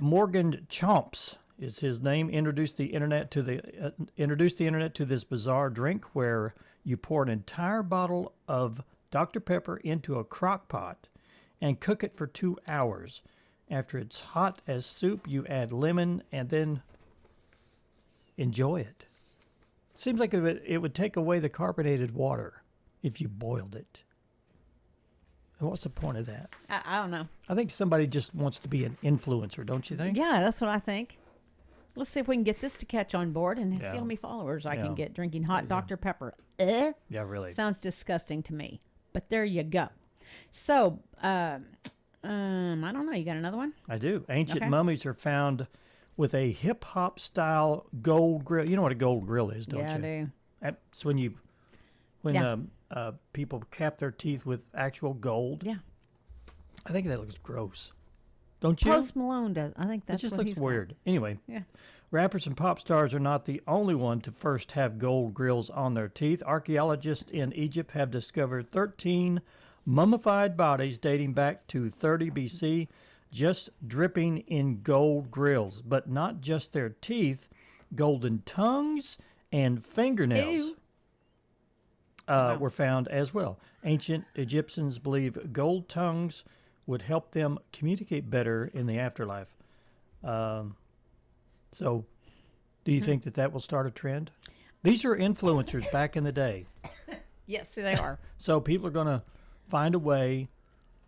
Morgan Chomps is his name. Introduced the internet to this bizarre drink where you pour an entire bottle of Dr. Pepper into a crock pot and cook it for 2 hours. After it's hot as soup, you add lemon and then enjoy it. Seems like it would take away the carbonated water if you boiled it. What's the point of that? I don't know. I think somebody just wants to be an influencer, don't you think? Yeah, that's what I think. Let's see if we can get this to catch on board and see how many followers I can get drinking hot Dr. Pepper. Yeah, really. Sounds disgusting to me. But there you go. So, I don't know. You got another one? I do. Ancient mummies are found with a hip-hop style gold grill. You know what a gold grill is, don't you? Yeah, I do. That's when people cap their teeth with actual gold. Yeah. I think that looks gross. Don't you? Post Malone does. I think that's it just what looks weird. Anyway, yeah. Rappers and pop stars are not the only one to first have gold grills on their teeth. Archaeologists in Egypt have discovered 13 mummified bodies dating back to 30 BC, just dripping in gold grills. But not just their teeth, golden tongues and fingernails were found as well. Ancient Egyptians believe gold tongues would help them communicate better in the afterlife. So, do you think that will start a trend? These are influencers back in the day. Yes, they are. So people are going to find a way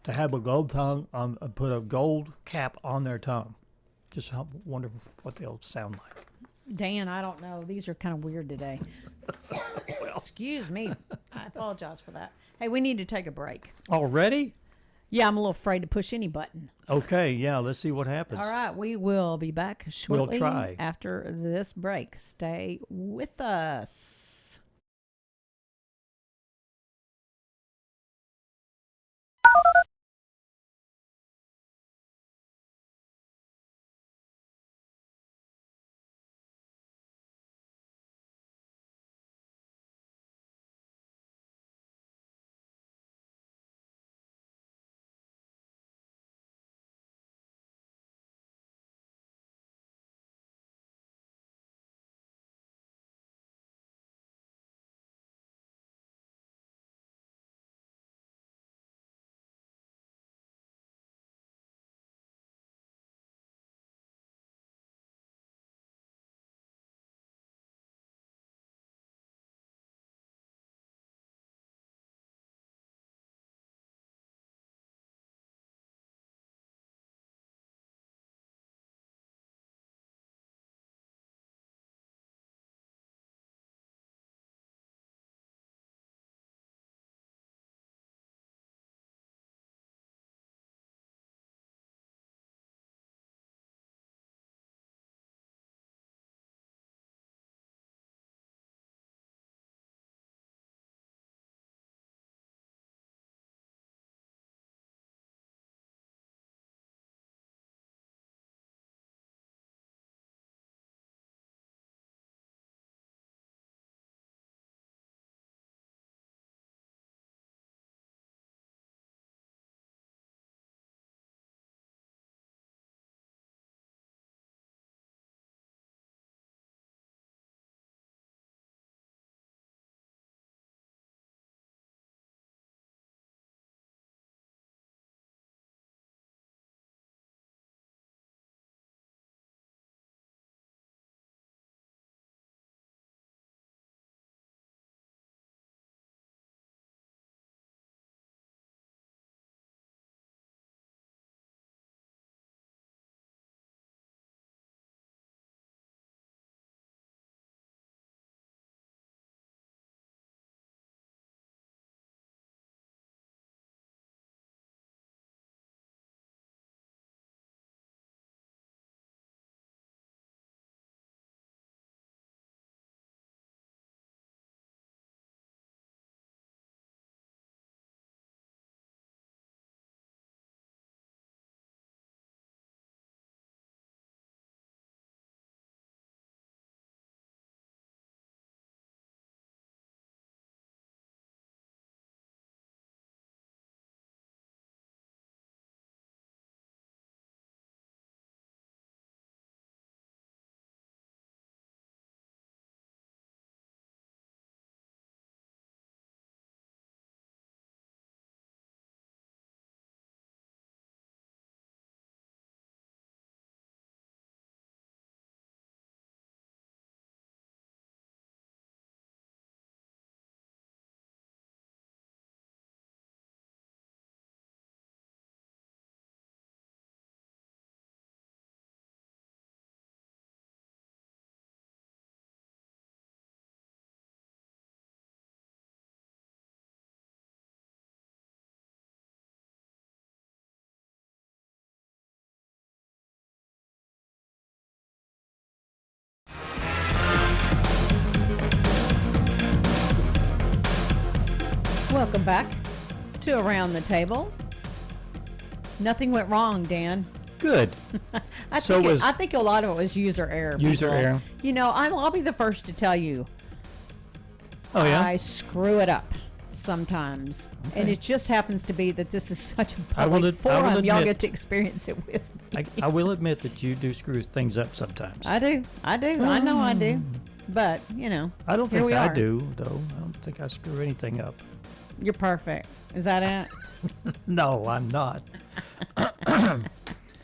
to have a gold tongue, put a gold cap on their tongue. Just wonder what they'll sound like. Dan, I don't know. These are kind of weird today. Excuse me. I apologize for that. Hey, we need to take a break. Already? Yeah, I'm a little afraid to push any button. Okay, yeah, let's see what happens. All right, we will be back shortly We'll try. after this break. Stay with us. Welcome back to Around the Table. Nothing went wrong, Dan. Good. I think a lot of it was user error. User people. error. You know, I'll be the first to tell you. Oh, yeah? I screw it up sometimes. Okay. And it just happens to be that this is such a I will public forum. Y'all admit- get to experience it with me. I will admit that you do screw things up sometimes. I do. I know I do. But, you know. I don't here think we I are. do, though. I don't think I screw anything up. You're perfect. Is that it? No, I'm not.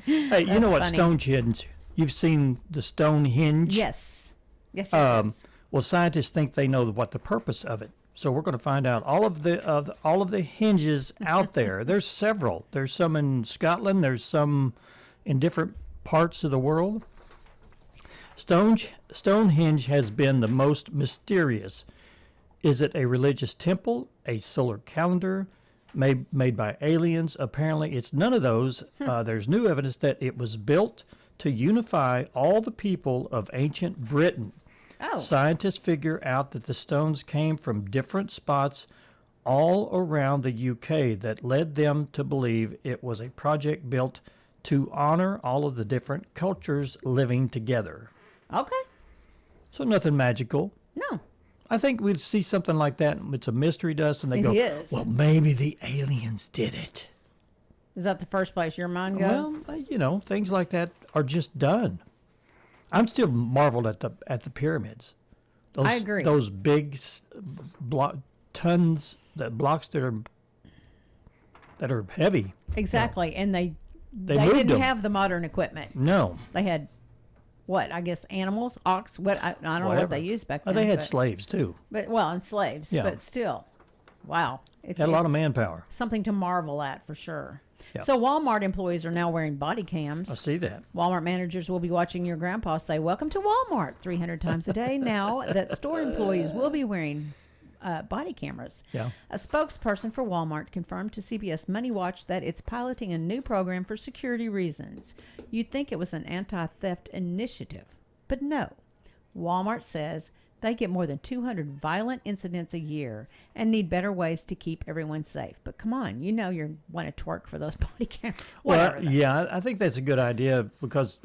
Hey, you know what funny. Stonehenge? You've seen the Stonehenge? Yes. Yes. Well, scientists think they know what the purpose of it. So we're going to find out all of the hinges out there. There's several. There's some in Scotland. There's some in different parts of the world. Stonehenge has been the most mysterious. Is it a religious temple, a solar calendar, made by aliens? Apparently, it's none of those. There's new evidence that it was built to unify all the people of ancient Britain. Oh. Scientists figure out that the stones came from different spots all around the UK that led them to believe it was a project built to honor all of the different cultures living together. Okay. So nothing magical. No. I think we'd see something like that. It's a mystery to us, and they It go, is. well, maybe the aliens did it. Is that the first place your mind goes? Well, you know, things like that are just done. I'm still marveled at the pyramids. I agree. Those big blocks that are heavy. Exactly. And they moved didn't them. have the modern equipment. No. They had what? I guess animals, ox. What? I don't know what Whatever. they used back Oh, then. they had but- slaves too. But and slaves. Yeah. But still, wow, Had a lot of manpower. Something to marvel at for sure. Yeah. So Walmart employees are now wearing body cams. I see that. Walmart managers will be watching your grandpa say, "Welcome to Walmart," 300 times a day now that store employees will be wearing body cameras. Yeah. A spokesperson for Walmart confirmed to CBS Money Watch that it's piloting a new program for security reasons. You'd think it was an anti-theft initiative, but no. Walmart says they get more than 200 violent incidents a year and need better ways to keep everyone safe. But come on, you know you want to twerk for those body cameras. Well, yeah, I think that's a good idea because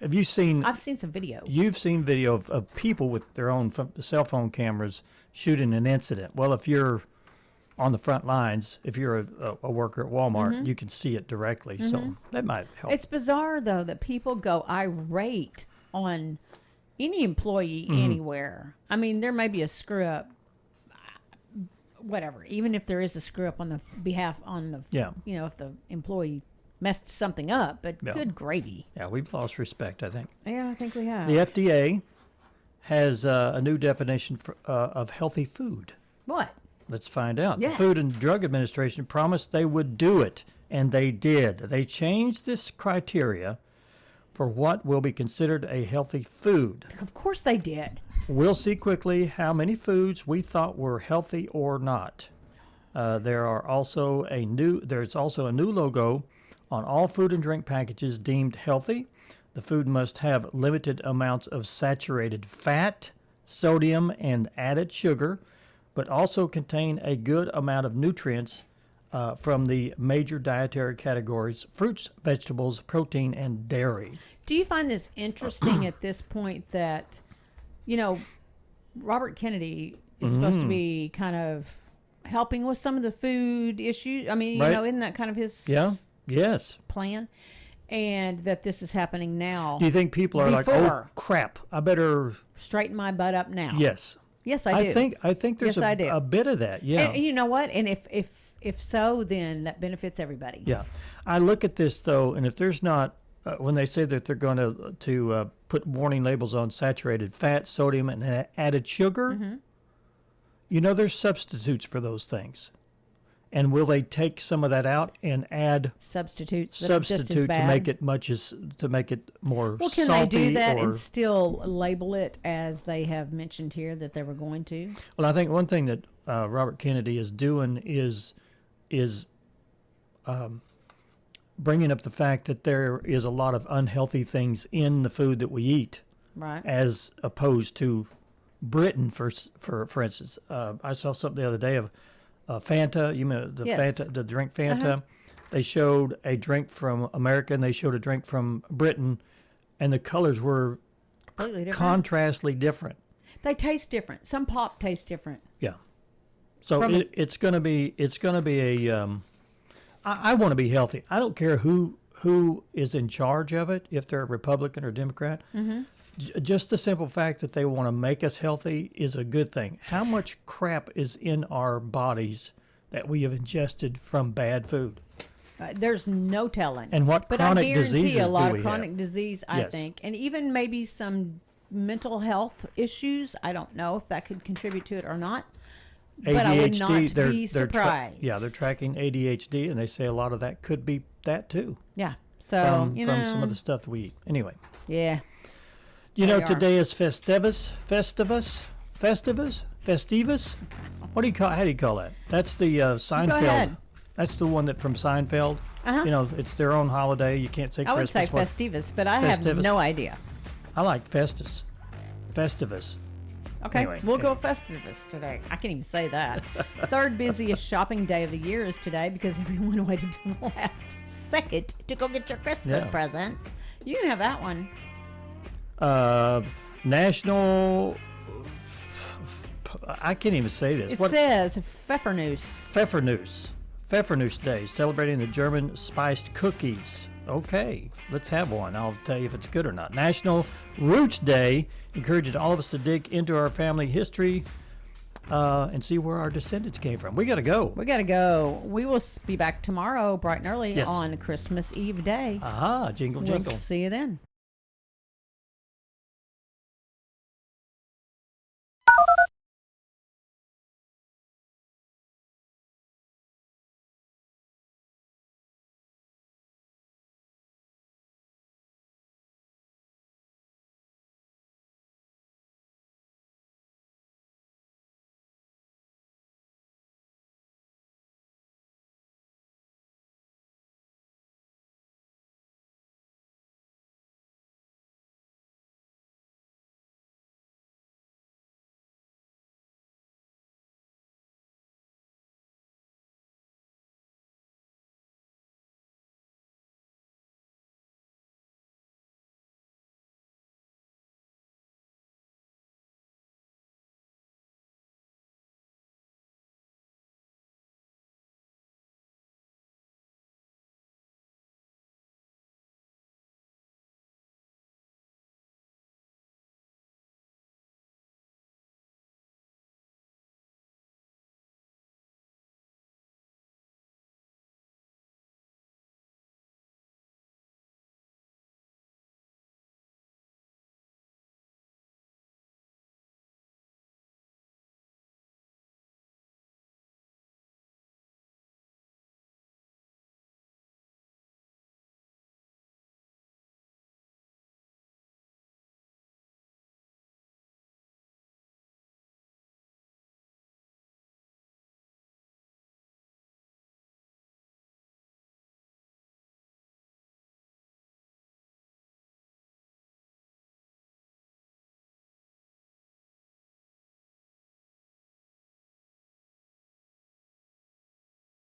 have you seen? I've seen some video. You've seen video of people with their own cell phone cameras shooting an incident. Well, if you're on the front lines, if you're a worker at Walmart, you can see it directly. So that might help. It's bizarre, though, that people go irate on any employee anywhere. I mean, there may be a screw up, whatever. Even if there is a screw up on the behalf if the employee messed something up, but good gravy. Yeah, we've lost respect, I think. Yeah, I think we have. The FDA has a new definition of healthy food. What? Let's find out. Yeah. The Food and Drug Administration promised they would do it, and they did. They changed this criteria for what will be considered a healthy food. Of course they did. We'll see quickly how many foods we thought were healthy or not. There's also a new logo on all food and drink packages deemed healthy. The food must have limited amounts of saturated fat, sodium, and added sugar, but also contain a good amount of nutrients from the major dietary categories: fruits, vegetables, protein, and dairy. Do you find this interesting at this point that, Robert Kennedy is supposed to be kind of helping with some of the food issues? I mean, Right. Isn't that kind of his Yes. plan? And that this is happening now. Do you think people are like, oh, crap, I better... straighten my butt up now? Yes. Yes, I do. I think there's Yes, I do. a bit of that, yeah. And you know what? And if so, then that benefits everybody. Yeah. I look at this, though, and if there's not, when they say that they're going to put warning labels on saturated fat, sodium, and added sugar, there's substitutes for those things. And will they take some of that out and add substitute to make it more Well, can salty? they do that and still label it as they have mentioned here that they were going to? Well, I think one thing that Robert Kennedy is doing is bringing up the fact that there is a lot of unhealthy things in the food that we eat, right? As opposed to Britain, for instance. I saw something the other day of Fanta. You mean the Yes. Fanta, the drink Fanta? Uh-huh. They showed a drink from America and they showed a drink from Britain, and the colors were Completely different. contrastly different. They taste different. Some pop tastes different. Yeah. So From it's gonna be a. I want to be healthy. I don't care who is in charge of it, if they're a Republican or Democrat. Mm-hmm. Just the simple fact that they want to make us healthy is a good thing. How much crap is in our bodies that we have ingested from bad food? There's no telling. And what but chronic I guarantee diseases a lot do we of chronic have? disease, I Yes. think, and even maybe some mental health issues. I don't know if that could contribute to it or not. But I would not be surprised. They're tracking ADHD, and they say a lot of that could be that too. Yeah. So from some of the stuff that we eat. Anyway. Yeah. You know, They are. today is Festivus. What do you call? How do you call that? That's the Seinfeld. ahead. That's the one that from Seinfeld. Uh-huh. You know, it's their own holiday. You can't say I would Christmas. say Festivus, but I have no idea. I like Festivus. Okay, Anyway, we'll go Festivus today. I can't even say that. Third busiest shopping day of the year is today because everyone waited till the last second to go get your Christmas presents. You can have that one. National. I can't even say this. It says Pfeffernuss. Pfeffernuss Day, celebrating the German spiced cookies. Okay, let's have one. I'll tell you if it's good or not. National Roots Day encourages all of us to dig into our family history and see where our descendants came from. We got to go. We will be back tomorrow bright and early Yes. on Christmas Eve day. Aha, jingle, We'll jingle. see you then.